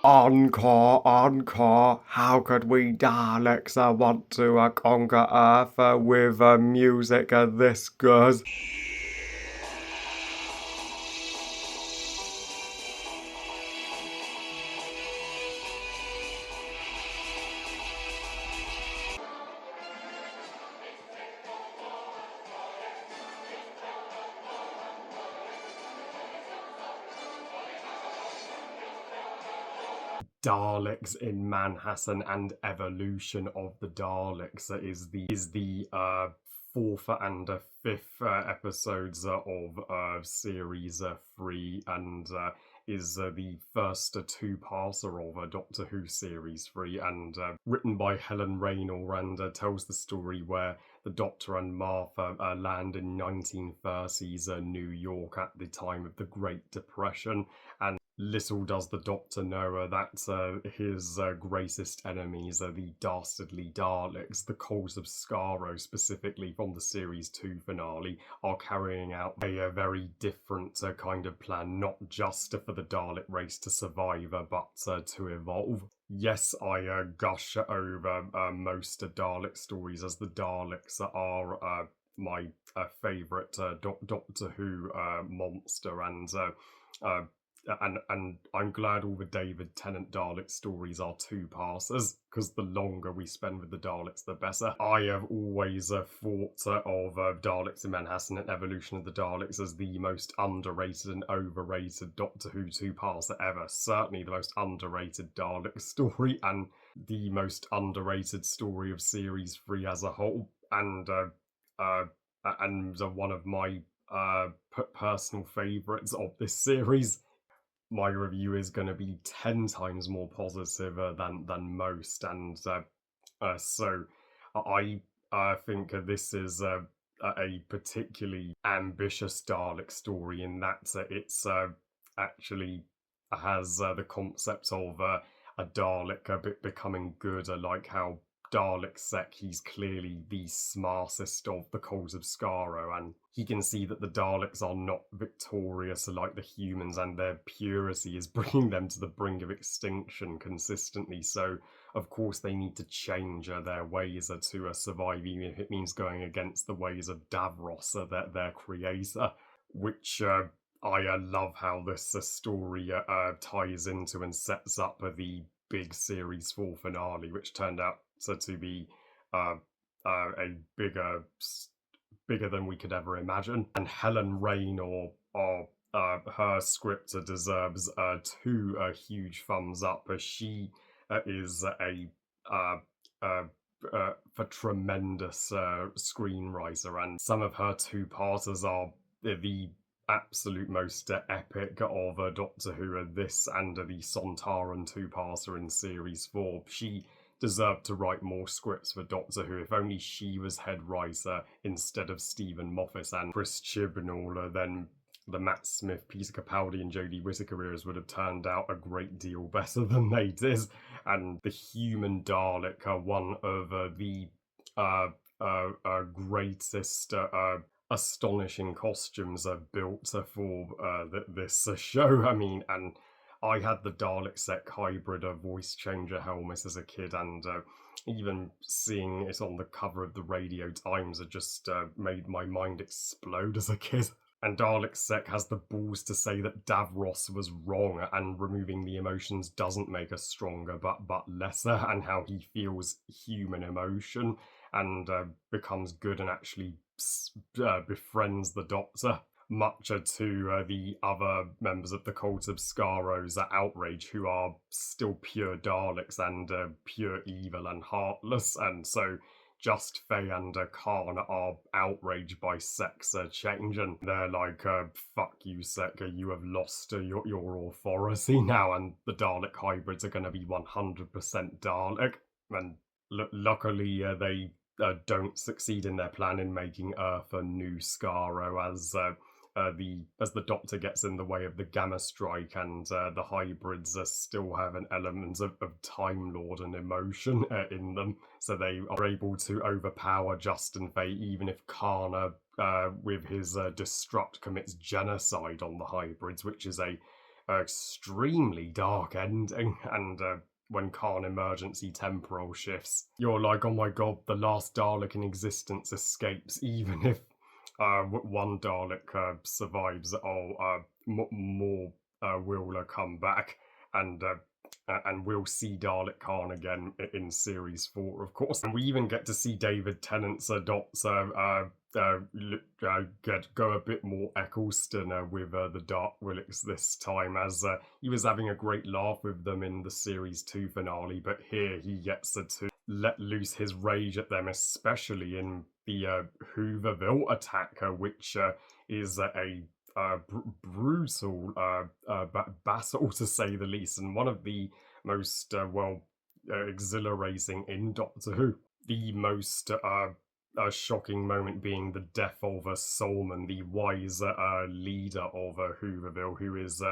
Encore, encore. How could we Daleks want to conquer Earth with music this good? Daleks in Manhattan and Evolution of the Daleks is the fourth and fifth episodes of series 3 and is the first two-parter of Doctor Who series 3 and written by Helen Raynor and tells the story where the Doctor and Martha land in 1930s New York at the time of the Great Depression, and little does the Doctor know that his greatest enemies are the dastardly Daleks, the Cult of Skaro, specifically from the Series 2 finale, are carrying out a very different kind of plan, not just for the Dalek race to survive, but to evolve. Yes, I gush over most Dalek stories, as the Daleks are my favourite Doctor Who monster, uh, and I'm glad all the David Tennant Dalek stories are two-parters, because the longer we spend with the Daleks, the better. I have always thought of Daleks in Manhattan and Evolution of the Daleks as the most underrated and overrated Doctor Who two-parter ever. Certainly the most underrated Dalek story, and the most underrated story of Series 3 as a whole, and one of my personal favourites of this series. My review is going to be 10 times more positive than most, and so I think this is a particularly ambitious Dalek story in that it's actually has the concept of a Dalek a bit becoming good, like how Dalek Sec, he's clearly the smartest of the Cult of Skaro, and he can see that the Daleks are not victorious like the humans, and their purity is bringing them to the brink of extinction consistently. So, of course, they need to change their ways to survive, even if it means going against the ways of Davros, their creator, which I love how this story ties into and sets up the big Series 4 finale, which turned out to be uh, a bigger than we could ever imagine. And Helen Raynor, her script deserves two huge thumbs up. She is uh, uh, a tremendous screenwriter, and some of her two-parters are the absolute most epic of Doctor Who. This and the Sontaran two-parter in Series 4. She deserved to write more scripts for Doctor Who. If only she was head writer instead of Stephen Moffat and Chris Chibnall, then the Matt Smith, Peter Capaldi, and Jodie Whittaker eras would have turned out a great deal better than they did. And the human Dalek are one of the greatest astonishing costumes built for this show. I mean, and I had the Dalek Sec hybrid voice changer helmet as a kid, and even seeing it on the cover of the Radio Times just made my mind explode as a kid. And Dalek Sec has the balls to say that Davros was wrong, and removing the emotions doesn't make us stronger, but lesser, and how he feels human emotion and becomes good and actually befriends the Doctor, much to the other members of the Cult of Skaro's outrage, who are still pure Daleks and pure evil and heartless. And so just Faye and Khan are outraged by Sec's change, and they're like, fuck you, Sec, you have lost your authority now, and the Dalek hybrids are going to be 100% Dalek. And luckily, they don't succeed in their plan in making Earth a new Skaro, as the Doctor gets in the way of the Gamma Strike, and the hybrids still have an element of Time Lord and emotion in them, so they are able to overpower Justin Fay, even if Kana, with his destruct, commits genocide on the hybrids, which is a extremely dark ending, and when Khan emergency temporal shifts, you're like, oh my god, the last Dalek in existence escapes, even if one Dalek survives. More will come back, and we'll see Dalek Khan again in series 4, of course. And we even get to see David Tennant's go a bit more Eccleston with the Dark Willits this time, as he was having a great laugh with them in the series 2 finale, but here he gets to let loose his rage at them, especially in the Hooverville attack, which is a brutal battle, to say the least, and one of the most exhilarating in Doctor Who. The most shocking moment being the death of Solman, the wise leader of Hooverville, who is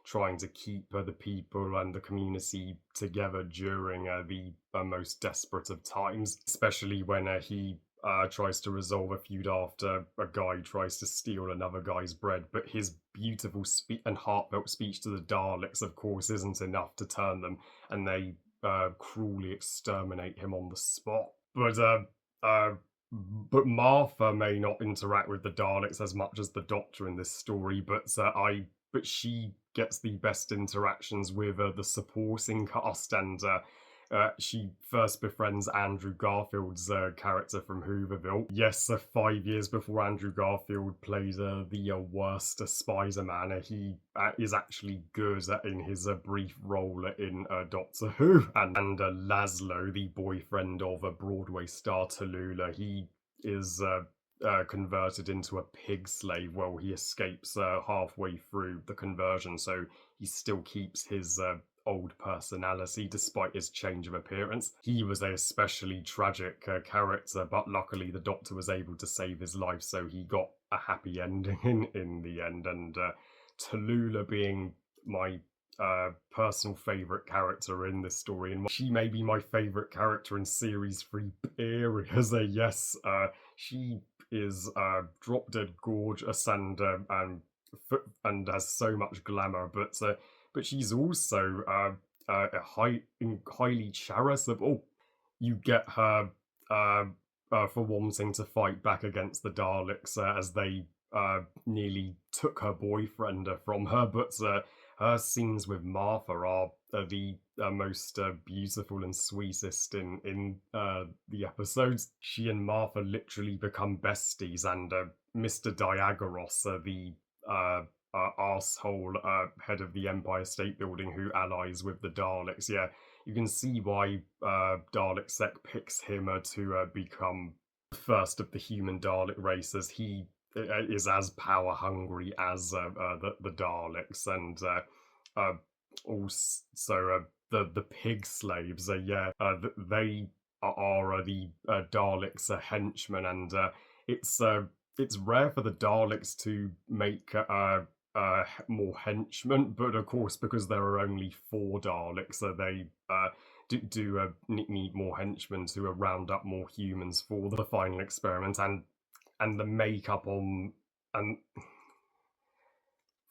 trying to keep the people and the community together during the most desperate of times, especially when he tries to resolve a feud after a guy tries to steal another guy's bread. But his beautiful and heartfelt speech to the Daleks, of course, isn't enough to turn them, and they cruelly exterminate him on the spot. But Martha may not interact with the Daleks as much as the Doctor in this story, but she gets the best interactions with the supporting cast, and she first befriends Andrew Garfield's character from Hooverville. Yes, 5 years before Andrew Garfield played the worst Spider-Man, he is actually good in his brief role in Doctor Who. And Laszlo, the boyfriend of Broadway star Tallulah, he is converted into a pig slave. Well, he escapes halfway through the conversion, so he still keeps his old personality despite his change of appearance. He was a especially tragic character, but luckily the Doctor was able to save his life, so he got a happy ending in the end. And Tallulah being my personal favourite character in this story, and she may be my favourite character in series 3 period. Yes, she is drop dead gorgeous and has so much glamour, but she's also highly charitable. You get her for wanting to fight back against the Daleks as they nearly took her boyfriend from her, but her scenes with Martha are the most beautiful and sweetest in the episodes. She and Martha literally become besties, and Mr. Diagoras, the arsehole head of the Empire State Building who allies with the Daleks. Yeah, you can see why Dalek Sec picks him to become the first of the human Dalek race, as he is as power hungry as the Daleks, and also the pig slaves. They are the Daleks' henchmen, and it's rare for the Daleks to make more henchmen, but of course, because there are only 4 Daleks, they need more henchmen to round up more humans for the final experiment, and the makeup on and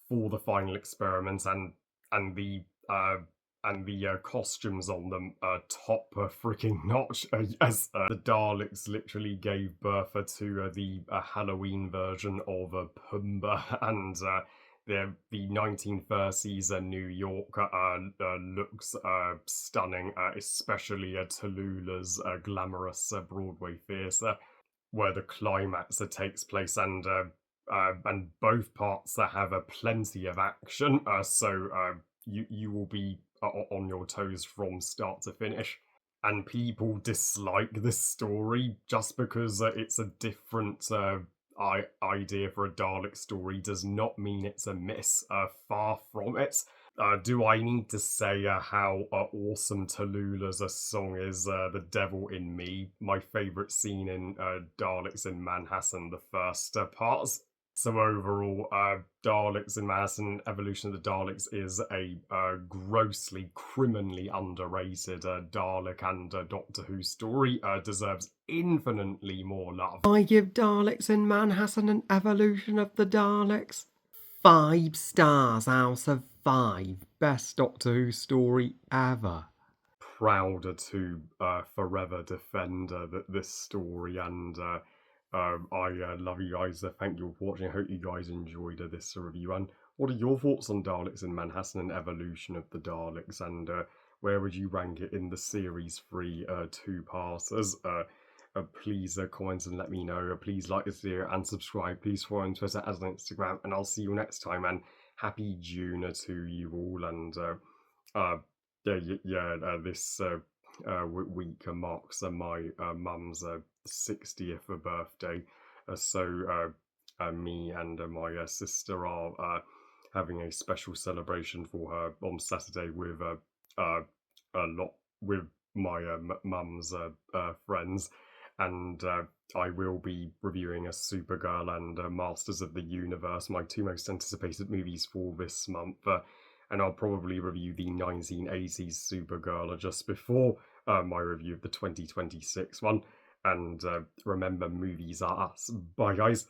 for the final experiment, and the costumes on them top freaking notch. Yes, the Daleks literally gave birth to the Halloween version of Pumbaa, and the 1930s New York looks stunning, especially Tallulah's glamorous Broadway theatre, where the climax takes place, and both parts have plenty of action, so you will be on your toes from start to finish. And people dislike this story just because it's a different idea for a Dalek story does not mean it's a miss. Far from it. Do I need to say how awesome Tallulah's song is? The Devil in Me, my favourite scene in Daleks in Manhattan, the first parts. So overall, Daleks in Manhattan, Evolution of the Daleks is a grossly, criminally underrated Dalek and Doctor Who story. Deserves infinitely more love. I give Daleks in Manhattan an Evolution of the Daleks 5 stars out of 5. Best Doctor Who story ever. Prouder to forever defend this story, and I love you guys. Thank you for watching. I hope you guys enjoyed this review. And what are your thoughts on Daleks in Manhattan and evolution of the Daleks? And where would you rank it in the series 3 two-parters? Please comment and let me know. Please like this video and subscribe. Please follow on Twitter as on Instagram, and I'll see you next time. And happy June to you all. And this week marks my mum's 60th birthday. Me and my sister are having a special celebration for her on Saturday with a lot with my mum's friends, and I will be reviewing a Supergirl and Masters of the Universe, my two most anticipated movies for this month. And I'll probably review the 1980s Supergirl just before my review of the 2026 one. And remember, movies are us. Bye, guys.